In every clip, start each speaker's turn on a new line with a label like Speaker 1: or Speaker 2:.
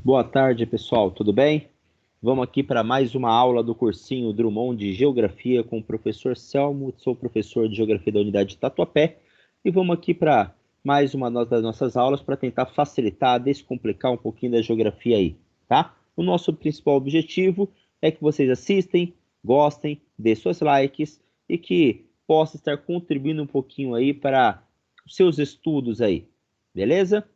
Speaker 1: Boa tarde, pessoal, tudo bem? Vamos aqui para mais uma aula do cursinho Drummond de Geografia com o professor Selmo, sou professor de Geografia da Unidade Tatuapé, e vamos aqui para mais uma das nossas aulas para tentar facilitar, descomplicar um pouquinho da geografia aí, tá? O nosso principal objetivo é que vocês assistem, gostem, dê seus likes e que possa estar contribuindo um pouquinho aí para os seus estudos aí, beleza?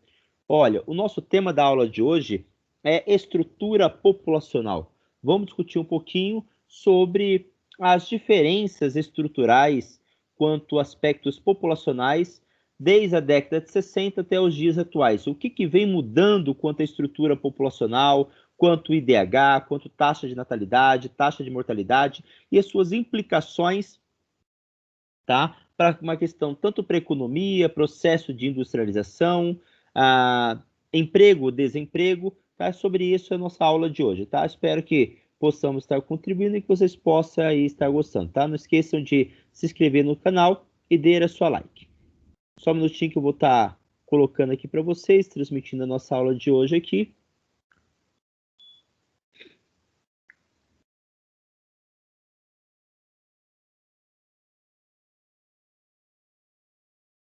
Speaker 1: Olha, o nosso tema da aula de hoje é estrutura populacional. Vamos discutir um pouquinho sobre as diferenças estruturais quanto a aspectos populacionais desde a década de 60 até os dias atuais. O que vem mudando quanto à estrutura populacional, quanto IDH, quanto taxa de natalidade, taxa de mortalidade e as suas implicações, tá? Para uma questão tanto para a economia, processo de industrialização, emprego, desemprego, tá? Sobre isso é a nossa aula de hoje, tá? Espero que possamos estar contribuindo e que vocês possam aí estar gostando, tá? Não esqueçam de se inscrever no canal e dar a sua like. Só um minutinho que eu vou estar colocando aqui para vocês, transmitindo a nossa aula de hoje aqui.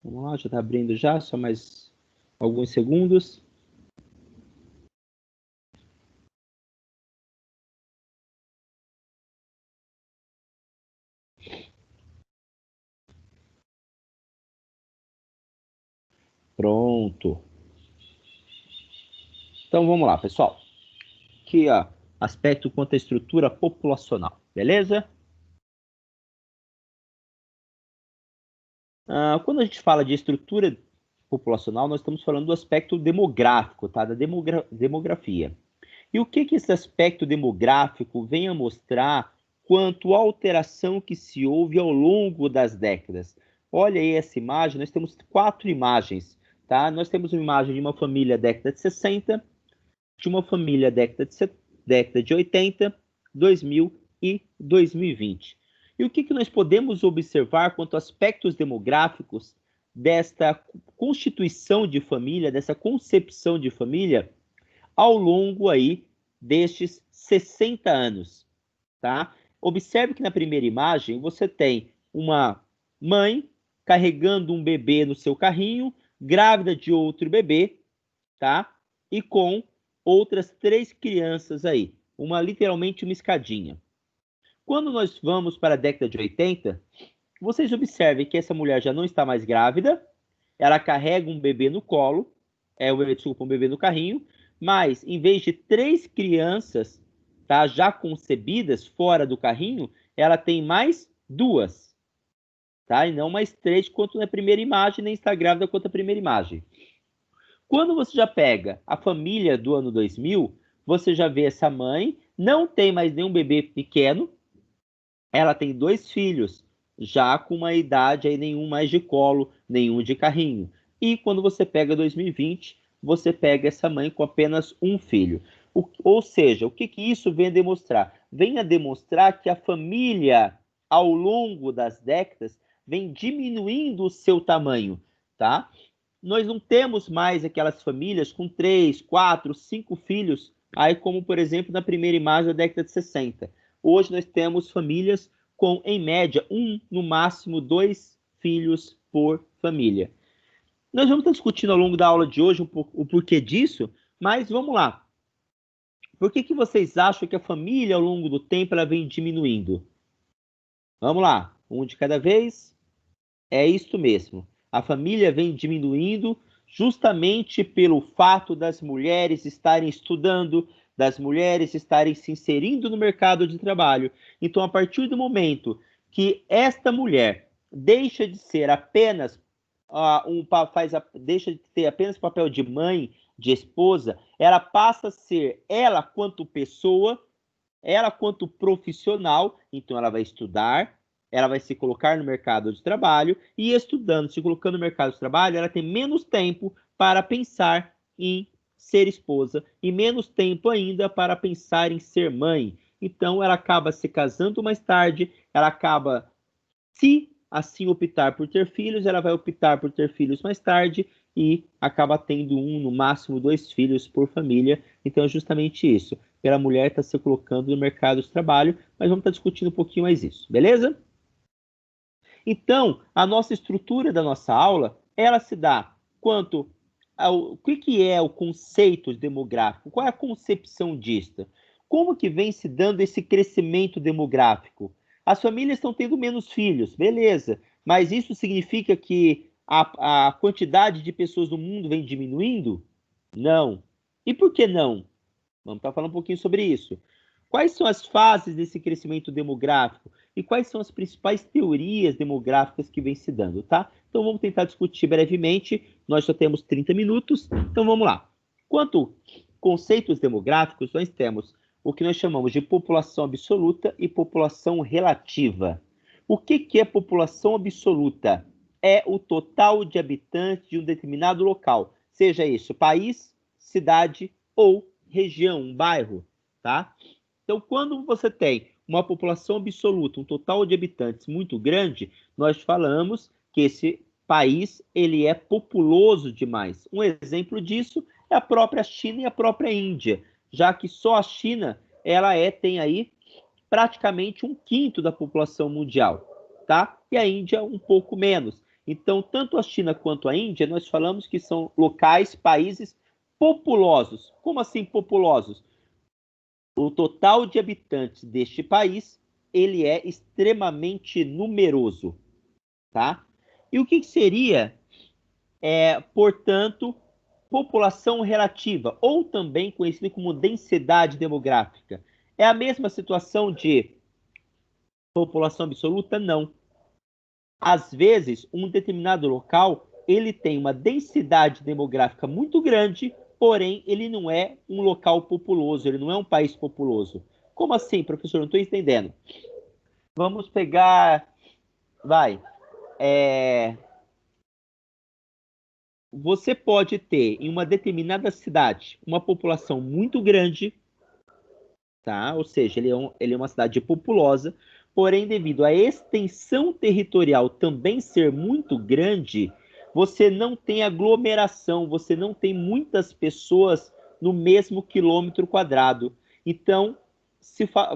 Speaker 1: Vamos lá, já está abrindo já, só mais alguns segundos. Pronto. Então vamos lá, pessoal. Aqui, ó, aspecto quanto à estrutura populacional, beleza? Quando a gente fala de estrutura populacional, nós estamos falando do aspecto demográfico, tá? Da demografia. E o que esse aspecto demográfico vem a mostrar quanto à alteração que se houve ao longo das décadas? Olha aí essa imagem, nós temos 4 imagens, tá? Nós temos uma imagem de uma família década de 60, de uma família década de 80, 2000 e 2020. E o que nós podemos observar quanto a aspectos demográficos desta constituição de família, dessa concepção de família, ao longo aí destes 60 anos, tá? Observe que na primeira imagem você tem uma mãe carregando um bebê no seu carrinho, grávida de outro bebê, tá? E com outras 3 crianças aí, literalmente uma escadinha. Quando nós vamos para a década de 80, vocês observem que essa mulher já não está mais grávida, ela carrega um bebê no colo, um bebê no carrinho, mas em vez de 3 crianças, tá, já concebidas fora do carrinho, ela tem mais 2, tá? E não mais 3 quanto na primeira imagem, nem está grávida quanto a primeira imagem. Quando você já pega a família do ano 2000, você já vê essa mãe, não tem mais nenhum bebê pequeno, ela tem 2 filhos, já com uma idade aí nenhum mais de colo, nenhum de carrinho. E quando você pega 2020, você pega essa mãe com apenas um filho. Ou seja, o que isso vem a demonstrar? Vem a demonstrar que a família, ao longo das décadas, vem diminuindo o seu tamanho, tá? Nós não temos mais aquelas famílias com 3, 4, 5 filhos, aí como, por exemplo, na primeira imagem da década de 60. Hoje nós temos famílias com, em média, 1, no máximo 2 filhos por família. Nós vamos estar discutindo ao longo da aula de hoje o porquê disso, mas vamos lá. Por que vocês acham que a família, ao longo do tempo, ela vem diminuindo? Vamos lá, um de cada vez. É isso mesmo. A família vem diminuindo justamente pelo fato das mulheres estarem estudando, das mulheres estarem se inserindo no mercado de trabalho. Então, a partir do momento que esta mulher deixa de ser apenas deixa de ter apenas o papel de mãe, de esposa, ela passa a ser ela quanto pessoa, ela quanto profissional, então ela vai estudar, ela vai se colocar no mercado de trabalho e estudando, se colocando no mercado de trabalho, ela tem menos tempo para pensar em ser esposa e menos tempo ainda para pensar em ser mãe. Então ela acaba se casando mais tarde, ela acaba se assim optar por ter filhos, ela vai optar por ter filhos mais tarde e acaba tendo um, no máximo 2 filhos por família. Então é justamente isso, pela mulher estar se colocando no mercado de trabalho, mas vamos estar discutindo um pouquinho mais isso, beleza? Então, a nossa estrutura da nossa aula, ela se dá quanto ao o que é o conceito demográfico, qual é a concepção disto? Como que vem se dando esse crescimento demográfico? As famílias estão tendo menos filhos, beleza, mas isso significa que a quantidade de pessoas no mundo vem diminuindo? Não. E por que não? Vamos estar falando um pouquinho sobre isso. Quais são as fases desse crescimento demográfico? E quais são as principais teorias demográficas que vêm se dando, tá? Então vamos tentar discutir brevemente. Nós só temos 30 minutos, então vamos lá. Quanto conceitos demográficos, nós temos o que nós chamamos de população absoluta e população relativa. O que é população absoluta? É o total de habitantes de um determinado local, seja isso país, cidade ou região, um bairro, tá? Então, quando você tem uma população absoluta, um total de habitantes muito grande, nós falamos que esse país ele é populoso demais. Um exemplo disso é a própria China e a própria Índia, já que só a China tem aí praticamente 1/5 da população mundial, tá? E a Índia um pouco menos. Então, tanto a China quanto a Índia, nós falamos que são locais, países populosos. Como assim populosos? O total de habitantes deste país, ele é extremamente numeroso, tá? E o que seria, portanto, população relativa, ou também conhecido como densidade demográfica? É a mesma situação de população absoluta? Não. Às vezes, um determinado local, ele tem uma densidade demográfica muito grande, porém, ele não é um local populoso, ele não é um país populoso. Como assim, professor? Não estou entendendo. Vamos pegar... Você pode ter, em uma determinada cidade, uma população muito grande, tá? Ou seja, ele é uma cidade populosa, porém, devido à extensão territorial também ser muito grande, você não tem aglomeração, você não tem muitas pessoas no mesmo quilômetro quadrado. Então,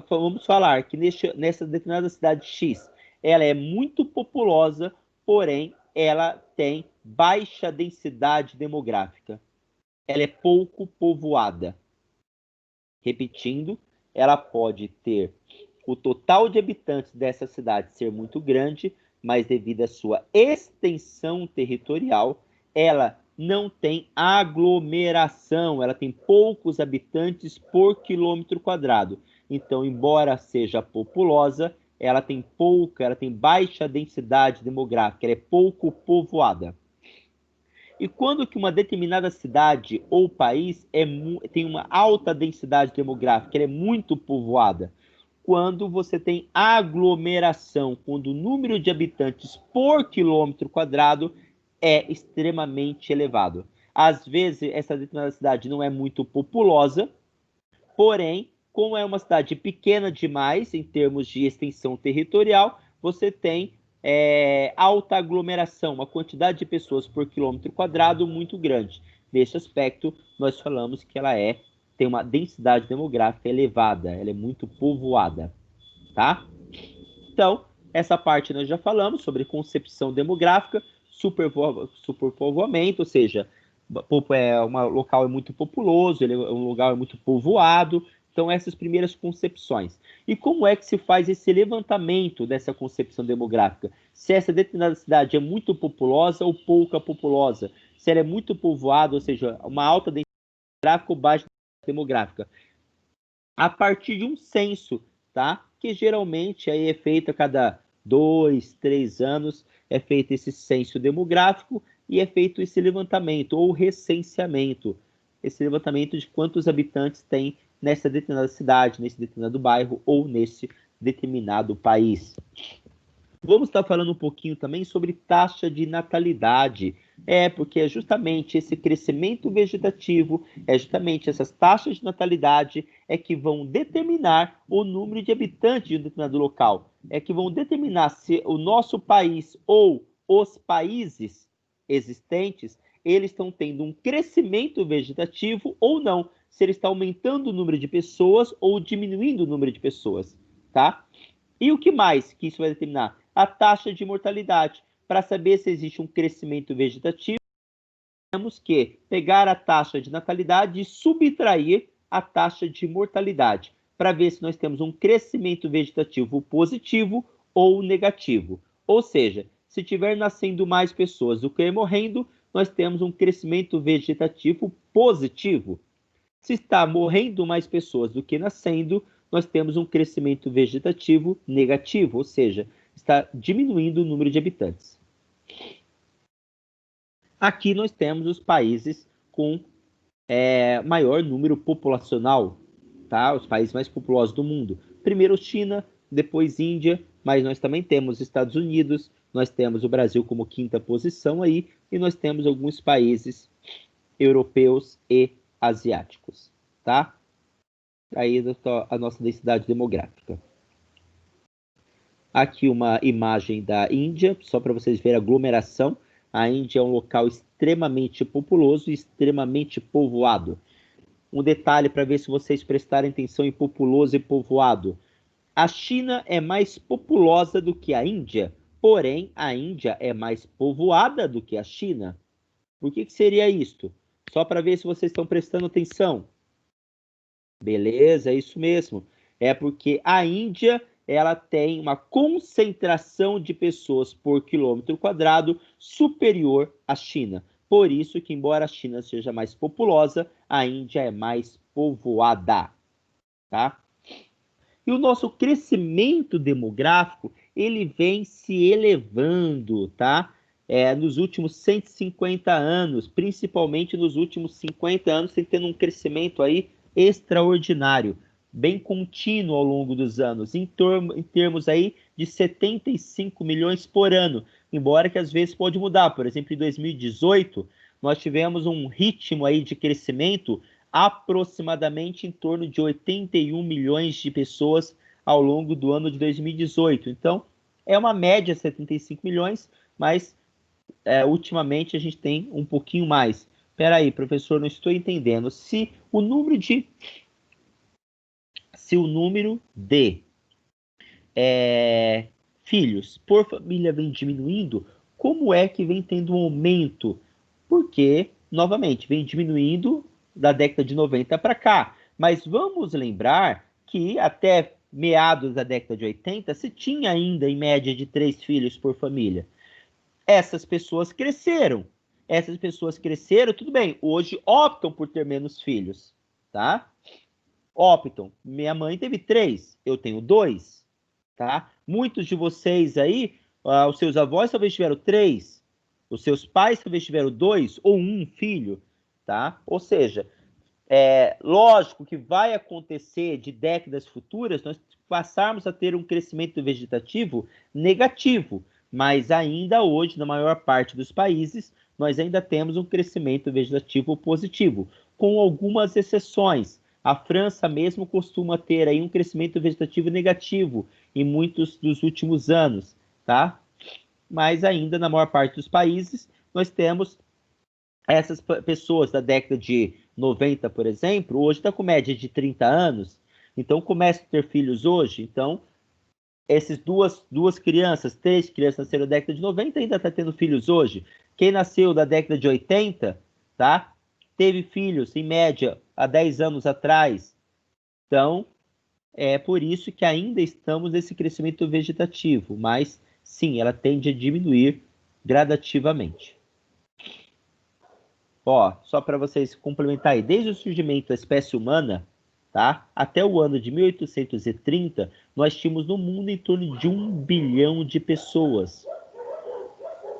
Speaker 1: vamos falar que nessa determinada cidade X, ela é muito populosa, porém, ela tem baixa densidade demográfica. Ela é pouco povoada. Repetindo, ela pode ter o total de habitantes dessa cidade ser muito grande, mas devido à sua extensão territorial, ela não tem aglomeração, ela tem poucos habitantes por quilômetro quadrado. Então, embora seja populosa, ela tem baixa densidade demográfica, ela é pouco povoada. E quando que uma determinada cidade ou país tem uma alta densidade demográfica, ela é muito povoada? Quando você tem aglomeração, quando o número de habitantes por quilômetro quadrado é extremamente elevado. Às vezes, essa determinada cidade não é muito populosa, porém, como é uma cidade pequena demais em termos de extensão territorial, você tem alta aglomeração, uma quantidade de pessoas por quilômetro quadrado muito grande. Nesse aspecto, nós falamos que ela tem uma densidade demográfica elevada, ela é muito povoada, tá? Então, essa parte nós já falamos sobre concepção demográfica, superpovoamento, ou seja, um local é muito populoso, um lugar é muito povoado. Então, essas primeiras concepções. E como é que se faz esse levantamento dessa concepção demográfica? Se essa determinada cidade é muito populosa ou pouca populosa? Se ela é muito povoada, ou seja, uma alta densidade demográfica ou baixa demográfica? A partir de um censo, tá? Que geralmente aí é feito a cada 2, 3 anos, é feito esse censo demográfico e é feito esse levantamento ou recenseamento, esse levantamento de quantos habitantes tem nessa determinada cidade, nesse determinado bairro ou nesse determinado país. Vamos estar falando um pouquinho também sobre taxa de natalidade. Porque é justamente esse crescimento vegetativo, é justamente essas taxas de natalidade que vão determinar o número de habitantes de um determinado local. Que vão determinar se o nosso país ou os países existentes, eles estão tendo um crescimento vegetativo ou não. Se ele está aumentando o número de pessoas ou diminuindo o número de pessoas, tá? E o que mais que isso vai determinar? A taxa de mortalidade. Para saber se existe um crescimento vegetativo, temos que pegar a taxa de natalidade e subtrair a taxa de mortalidade, para ver se nós temos um crescimento vegetativo positivo ou negativo. Ou seja, se tiver nascendo mais pessoas do que morrendo, nós temos um crescimento vegetativo positivo. Se está morrendo mais pessoas do que nascendo, nós temos um crescimento vegetativo negativo, ou seja, está diminuindo o número de habitantes. Aqui nós temos os países com maior número populacional, tá? Os países mais populosos do mundo. Primeiro China, depois Índia, mas nós também temos Estados Unidos, nós temos o Brasil como quinta posição aí, e nós temos alguns países europeus e asiáticos, tá? Aí a nossa densidade demográfica. Aqui uma imagem da Índia, só para vocês verem a aglomeração. A Índia é um local extremamente populoso e extremamente povoado. Um detalhe para ver se vocês prestarem atenção em populoso e povoado. A China é mais populosa do que a Índia, porém a Índia é mais povoada do que a China. Por que seria isto? Só para ver se vocês estão prestando atenção. Beleza, é isso mesmo. É porque a Índia ela tem uma concentração de pessoas por quilômetro quadrado superior à China. Por isso que, embora a China seja mais populosa, a Índia é mais povoada, tá? E o nosso crescimento demográfico, ele vem se elevando, tá? Nos últimos 150 anos, principalmente nos últimos 50 anos, tem tendo um crescimento aí extraordinário, bem contínuo ao longo dos anos, em termos aí de 75 milhões por ano, embora que às vezes pode mudar. Por exemplo, em 2018, nós tivemos um ritmo aí de crescimento aproximadamente em torno de 81 milhões de pessoas ao longo do ano de 2018. Então, é uma média 75 milhões, mas ultimamente a gente tem um pouquinho mais. Espera aí, professor, não estou entendendo. Se o número de filhos por família vem diminuindo, como é que vem tendo um aumento? Porque, novamente, vem diminuindo da década de 90 para cá. Mas vamos lembrar que até meados da década de 80 se tinha ainda em média de 3 filhos por família. Essas pessoas cresceram. Essas pessoas cresceram, tudo bem, hoje optam por ter menos filhos, tá? Optam. Minha mãe teve 3, eu tenho 2, tá? Muitos de vocês aí, os seus avós talvez tiveram 3, os seus pais talvez tiveram 2 ou 1 filho, tá? Ou seja, lógico que vai acontecer de décadas futuras nós passarmos a ter um crescimento vegetativo negativo, mas ainda hoje, na maior parte dos países, nós ainda temos um crescimento vegetativo positivo, com algumas exceções. A França mesmo costuma ter aí um crescimento vegetativo negativo em muitos dos últimos anos, tá? Mas ainda na maior parte dos países nós temos essas pessoas da década de 90, por exemplo, hoje está com média de 30 anos, então começam a ter filhos hoje, então essas duas crianças, 3 crianças nasceram da década de 90 ainda está tendo filhos hoje. Quem nasceu da década de 80, tá? Teve filhos, em média, há 10 anos atrás. Então, é por isso que ainda estamos nesse crescimento vegetativo, mas sim, ela tende a diminuir gradativamente. Ó, só para vocês complementar aí, desde o surgimento da espécie humana, tá? Até o ano de 1830, nós tínhamos no mundo em torno de 1 bilhão de pessoas.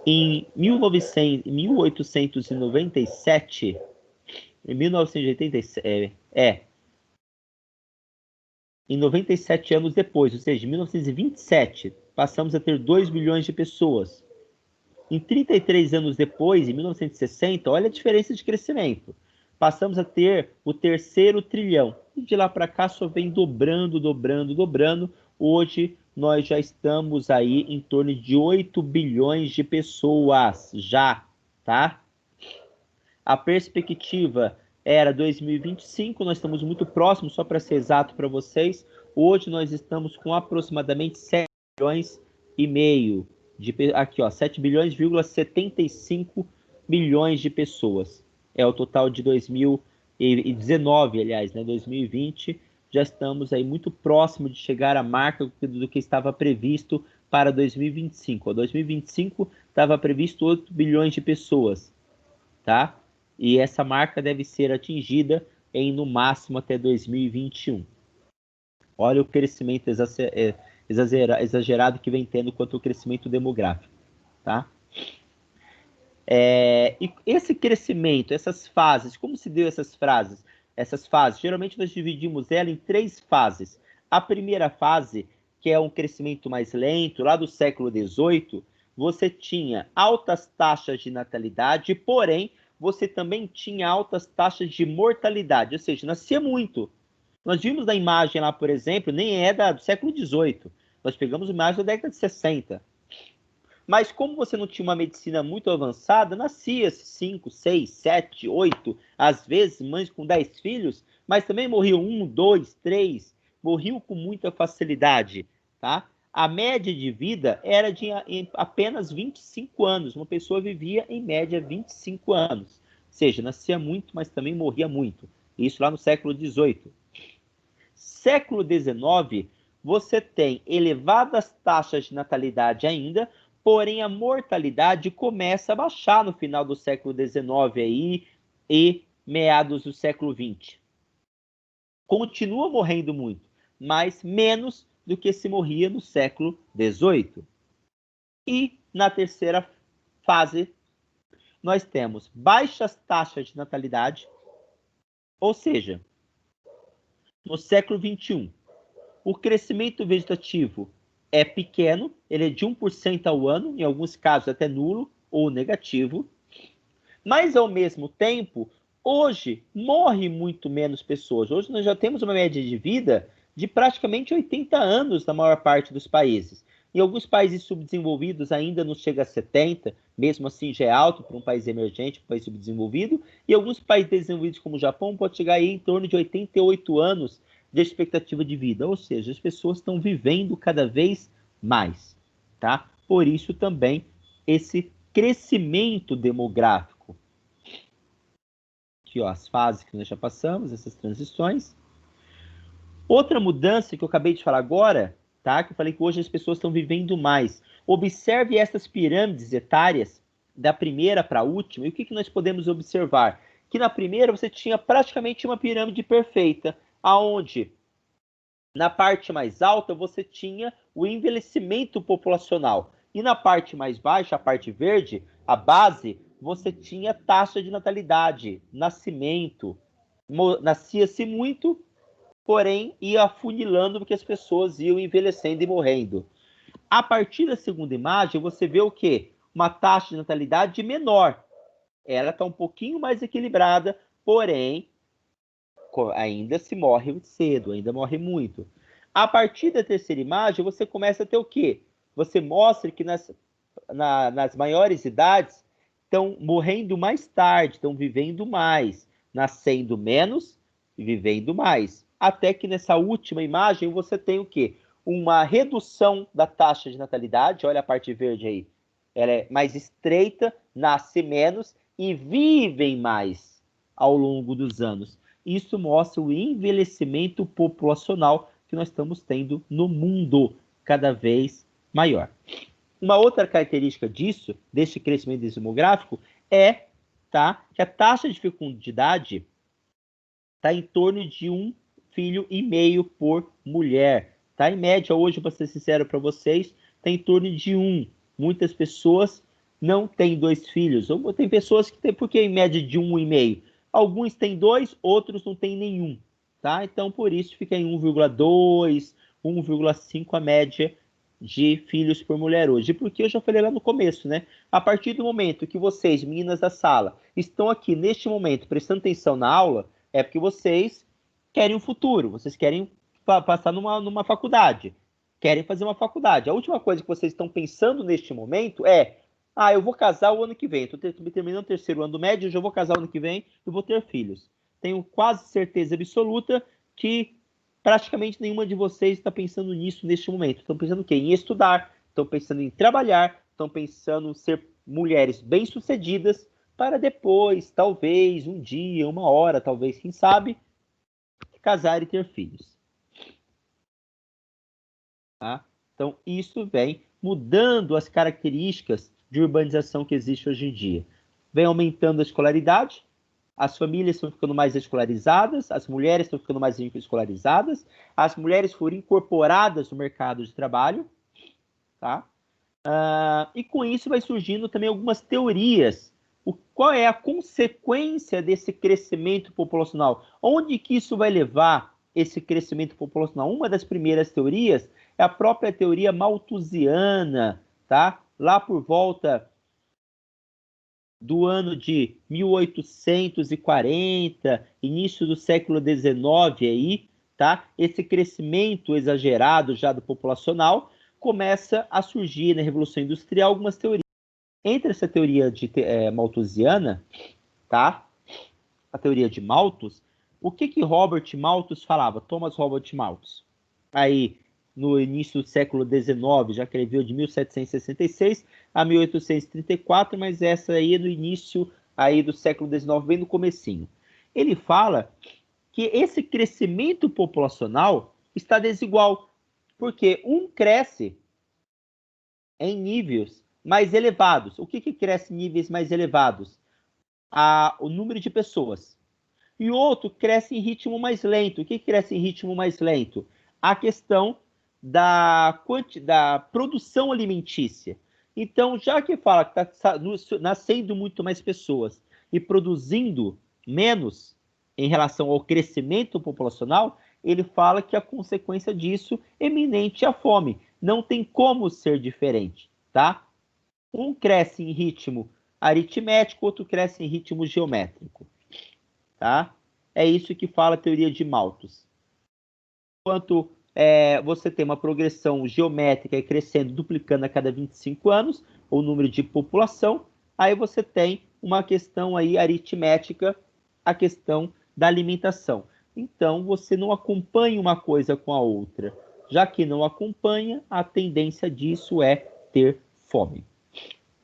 Speaker 1: Em 1897, em 1987, em 97 anos depois, ou seja, em 1927, passamos a ter 2 bilhões de pessoas. Em 33 anos depois, em 1960, olha a diferença de crescimento. Passamos a ter o terceiro trilhão. E de lá para cá só vem dobrando, dobrando, dobrando. Hoje nós já estamos aí em torno de 8 bilhões de pessoas, já, tá? A perspectiva era 2025, nós estamos muito próximos, só para ser exato para vocês. Hoje nós estamos com aproximadamente 7 bilhões e meio de aqui, ó, 7 bilhões,75 milhões de pessoas. É o total de 2019, aliás, né, 2020, já estamos aí muito próximo de chegar à marca do que estava previsto para 2025. 2025 estava previsto 8 bilhões de pessoas, tá? E essa marca deve ser atingida em no máximo até 2021. Olha o crescimento exagerado que vem tendo quanto ao crescimento demográfico, tá? E esse crescimento, essas fases, como se deu essas fases? Geralmente nós dividimos ela em 3 fases. A primeira fase, que é um crescimento mais lento, lá do século XVIII, você tinha altas taxas de natalidade, porém, você também tinha altas taxas de mortalidade, ou seja, nascia muito. Nós vimos na imagem lá, por exemplo, nem é do século XVIII. Nós pegamos imagem da década de 60. Mas como você não tinha uma medicina muito avançada, nascia-se 5, 6, 7, 8, às vezes mães com 10 filhos, mas também morriam 1, 2, 3, morriam com muita facilidade, tá? A média de vida era de apenas 25 anos. Uma pessoa vivia, em média, 25 anos. Ou seja, nascia muito, mas também morria muito. Isso lá no século XVIII. Século XIX, você tem elevadas taxas de natalidade ainda, porém a mortalidade começa a baixar no final do século XIX aí, e meados do século XX. Continua morrendo muito, mas menos do que se morria no século XVIII. E na terceira fase, nós temos baixas taxas de natalidade, ou seja, no século XXI, o crescimento vegetativo é pequeno, ele é de 1% ao ano, em alguns casos até nulo ou negativo, mas ao mesmo tempo, hoje morre muito menos pessoas. Hoje nós já temos uma média de vida de praticamente 80 anos na maior parte dos países. Em alguns países subdesenvolvidos ainda não chega a 70, mesmo assim já é alto para um país emergente, um país subdesenvolvido, e alguns países desenvolvidos como o Japão pode chegar aí em torno de 88 anos de expectativa de vida, ou seja, as pessoas estão vivendo cada vez mais, tá? Por isso também esse crescimento demográfico. Aqui, ó, as fases que nós já passamos, essas transições. Outra mudança que eu acabei de falar agora, tá? Que eu falei que hoje as pessoas estão vivendo mais. Observe essas pirâmides etárias, da primeira para a última, e o que nós podemos observar? Que na primeira você tinha praticamente uma pirâmide perfeita, aonde na parte mais alta você tinha o envelhecimento populacional, e na parte mais baixa, a parte verde, a base, você tinha taxa de natalidade, nascimento, nascia-se muito, porém ia afunilando porque as pessoas iam envelhecendo e morrendo. A partir da segunda imagem, você vê o quê? Uma taxa de natalidade menor. Ela está um pouquinho mais equilibrada, porém, ainda se morre cedo, ainda morre muito. A partir da terceira imagem, você começa a ter o quê? Você mostra que nas maiores idades estão morrendo mais tarde, estão vivendo mais, nascendo menos e vivendo mais. Até que nessa última imagem você tem o quê? Uma redução da taxa de natalidade, olha a parte verde aí, ela é mais estreita, nasce menos e vivem mais ao longo dos anos. Isso mostra o envelhecimento populacional que nós estamos tendo no mundo cada vez maior. Uma outra característica disso, desse crescimento demográfico, é que a taxa de fecundidade está em torno de 1,5 filho por mulher. Tá? Em média, hoje, para ser sincero para vocês, está em torno de 1. Muitas pessoas não têm 2 filhos. Ou tem pessoas que têm, porque em média de 1,5. Alguns têm 2, outros não têm nenhum. Tá? Então, por isso, fica em 1,2, 1,5 a média de filhos por mulher hoje? Porque eu já falei lá no começo, né? A partir do momento que vocês, meninas da sala, estão aqui neste momento prestando atenção na aula, é porque vocês querem um futuro, vocês querem passar numa faculdade, querem fazer uma faculdade. A última coisa que vocês estão pensando neste momento é: ah, eu vou casar o ano que vem, estou terminando o terceiro ano do médio, eu já vou casar o ano que vem e vou ter filhos. Tenho quase certeza absoluta que praticamente nenhuma de vocês está pensando nisso neste momento. Estão pensando o quê? Em estudar, estão pensando em trabalhar, estão pensando em ser mulheres bem-sucedidas para depois, talvez, um dia, uma hora, talvez, quem sabe, casar e ter filhos. Tá? Então, isso vem mudando as características de urbanização que existe hoje em dia. Vem aumentando a escolaridade, as famílias estão ficando mais escolarizadas, as mulheres estão ficando mais escolarizadas, as mulheres foram incorporadas no mercado de trabalho, tá? E com isso vai surgindo também algumas teorias. Qual é a consequência desse crescimento populacional? Onde que isso vai levar esse crescimento populacional? Uma das primeiras teorias é a própria teoria malthusiana, tá? Lá por volta do ano de 1840, início do século XIX aí, tá? Esse crescimento exagerado já do populacional começa a surgir na Revolução Industrial algumas teorias. Entre essa teoria malthusiana, tá? A teoria de Malthus, o que Robert Malthus falava? Thomas Robert Malthus. Aí, no início do século XIX, já escreveu de 1766 a 1834, mas essa aí é no início aí do século XIX, bem no comecinho. Ele fala que esse crescimento populacional está desigual, porque um cresce em níveis mais elevados. O que cresce em níveis mais elevados? O número de pessoas. E o outro cresce em ritmo mais lento. O que cresce em ritmo mais lento? A questão da produção alimentícia. Então, já que fala que está nascendo muito mais pessoas e produzindo menos em relação ao crescimento populacional, ele fala que a consequência disso é eminente a fome. Não tem como ser diferente, tá? Um cresce em ritmo aritmético, outro cresce em ritmo geométrico, tá? É isso que fala a teoria de Malthus. Enquanto você tem uma progressão geométrica crescendo, duplicando a cada 25 anos, o número de população, aí você tem uma questão aí aritmética, a questão da alimentação. Então, você não acompanha uma coisa com a outra. Já que não acompanha, a tendência disso é ter fome.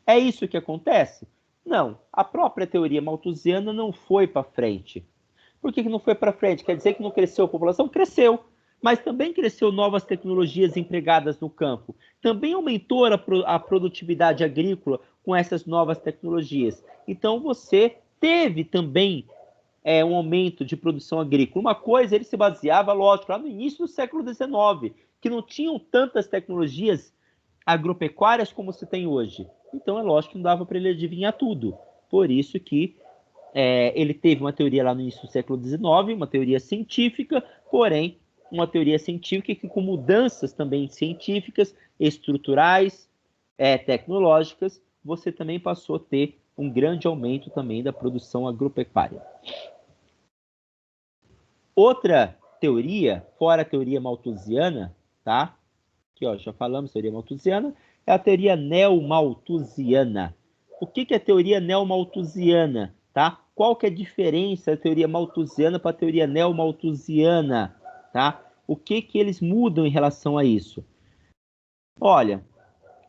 Speaker 1: É isso que acontece? Não. A própria teoria malthusiana não foi para frente. Por que não foi para frente? Quer dizer que não cresceu a população? Cresceu. Mas também cresceu novas tecnologias empregadas no campo. Também aumentou a produtividade agrícola com essas novas tecnologias. Então, você teve também um aumento de produção agrícola. Uma coisa, ele se baseava, lógico, lá no início do século XIX, que não tinham tantas tecnologias agropecuárias como se tem hoje. Então, é lógico que não dava para ele adivinhar tudo. Por isso que ele teve uma teoria lá no início do século XIX, uma teoria científica, porém, uma teoria científica que com mudanças também científicas, estruturais, tecnológicas, você também passou a ter um grande aumento também da produção agropecuária. Outra teoria, fora a teoria malthusiana, tá? Aqui, ó, já falamos teoria malthusiana, é a teoria neomalthusiana. O que é a teoria neomalthusiana, tá? Qual que é a diferença da teoria malthusiana para a teoria neomalthusiana, tá? O que eles mudam em relação a isso? Olha,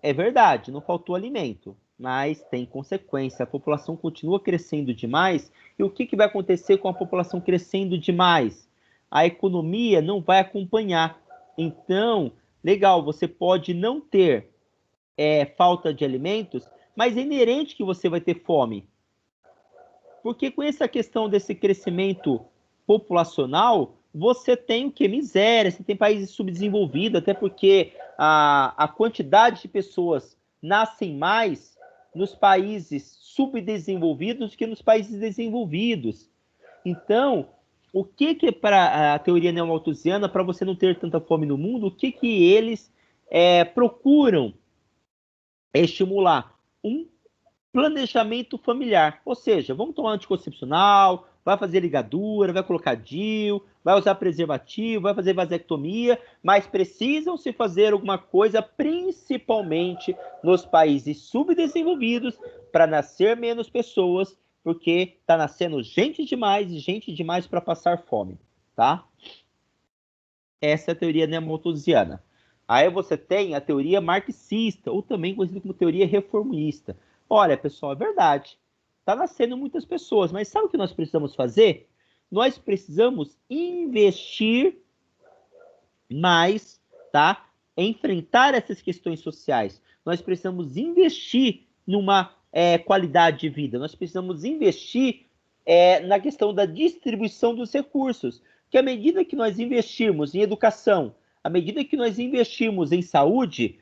Speaker 1: é verdade, não faltou alimento, mas tem consequência. A população continua crescendo demais. E o que vai acontecer com a população crescendo demais? A economia não vai acompanhar. Então, legal, você pode não ter falta de alimentos, mas é inerente que você vai ter fome. Porque com essa questão desse crescimento populacional, você tem o que? Miséria, você tem países subdesenvolvidos, até porque a quantidade de pessoas nascem mais nos países subdesenvolvidos do que nos países desenvolvidos. Então, o que é para a teoria neomalthusiana, para você não ter tanta fome no mundo, o que eles procuram estimular um planejamento familiar, ou seja, vamos tomar anticoncepcional, vai fazer ligadura, vai colocar DIU, vai usar preservativo, vai fazer vasectomia, mas precisam se fazer alguma coisa, principalmente nos países subdesenvolvidos, para nascer menos pessoas, porque está nascendo gente demais e gente demais para passar fome, tá? Essa é a teoria neomalthusiana. Aí você tem a teoria marxista, ou também conhecida como teoria reformista. Olha, pessoal, é verdade. Está nascendo muitas pessoas, mas sabe o que nós precisamos fazer? Nós precisamos investir mais, tá? Enfrentar essas questões sociais. Nós precisamos investir numa qualidade de vida. Nós precisamos investir na questão da distribuição dos recursos. Que à medida que nós investirmos em educação, à medida que nós investirmos em saúde,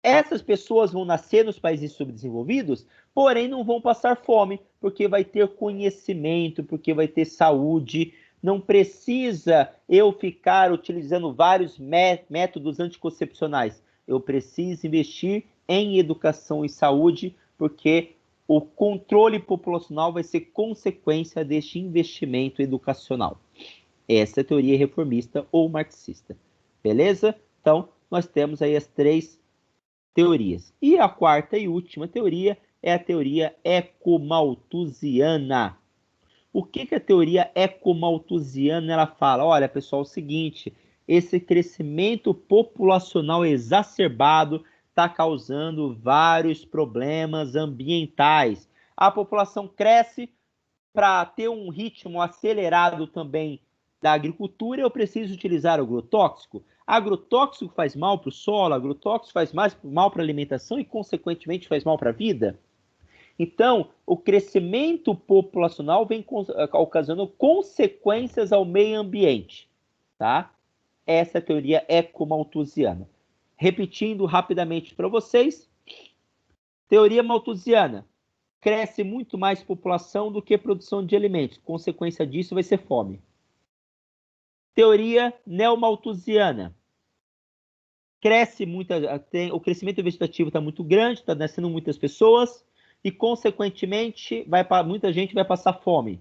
Speaker 1: essas pessoas vão nascer nos países subdesenvolvidos, porém não vão passar fome, porque vai ter conhecimento, porque vai ter saúde. Não precisa eu ficar utilizando vários métodos anticoncepcionais. Eu preciso investir em educação e saúde, porque o controle populacional vai ser consequência deste investimento educacional. Essa é a teoria reformista ou marxista. Beleza? Então, nós temos aí as três teorias. E a quarta e última teoria é a teoria ecomalthusiana. O que a teoria ecomalthusiana ela fala? Olha, pessoal, é o seguinte, esse crescimento populacional exacerbado está causando vários problemas ambientais. A população cresce, para ter um ritmo acelerado também da agricultura, eu preciso utilizar agrotóxico. Agrotóxico faz mal para o solo, agrotóxico faz mais mal para a alimentação e, consequentemente, faz mal para a vida. Então, o crescimento populacional vem ocasionando consequências ao meio ambiente, tá? Essa é a teoria ecomalthusiana. Repetindo rapidamente para vocês, teoria malthusiana. Cresce muito mais população do que produção de alimentos. Consequência disso vai ser fome. Teoria neomalthusiana. Cresce muito, o crescimento vegetativo está muito grande, está nascendo muitas pessoas e, consequentemente, muita gente vai passar fome.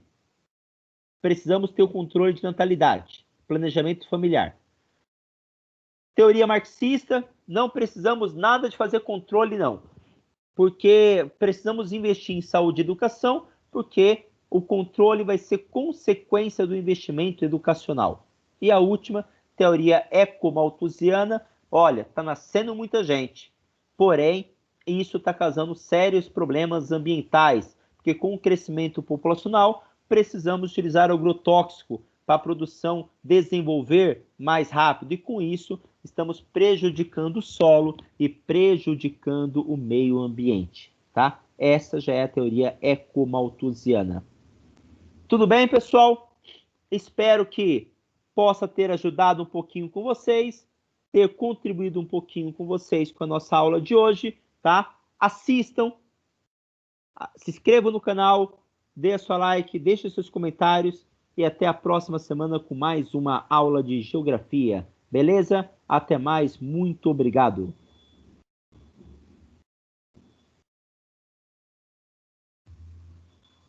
Speaker 1: Precisamos ter o controle de natalidade, planejamento familiar. Teoria marxista, não precisamos nada de fazer controle, não. Porque precisamos investir em saúde e educação, porque o controle vai ser consequência do investimento educacional. E a última, teoria ecomalthusiana, olha, está nascendo muita gente, porém, isso está causando sérios problemas ambientais, porque com o crescimento populacional, precisamos utilizar agrotóxico para a produção desenvolver mais rápido, e com isso, estamos prejudicando o solo e prejudicando o meio ambiente, tá? Essa já é a teoria ecomalthusiana. Tudo bem, pessoal? Espero que possa ter ajudado um pouquinho com vocês, ter contribuído um pouquinho com vocês com a nossa aula de hoje, tá? Assistam, se inscrevam no canal, dê a sua like, deixe seus comentários e até a próxima semana com mais uma aula de geografia. Beleza? Até mais, muito obrigado.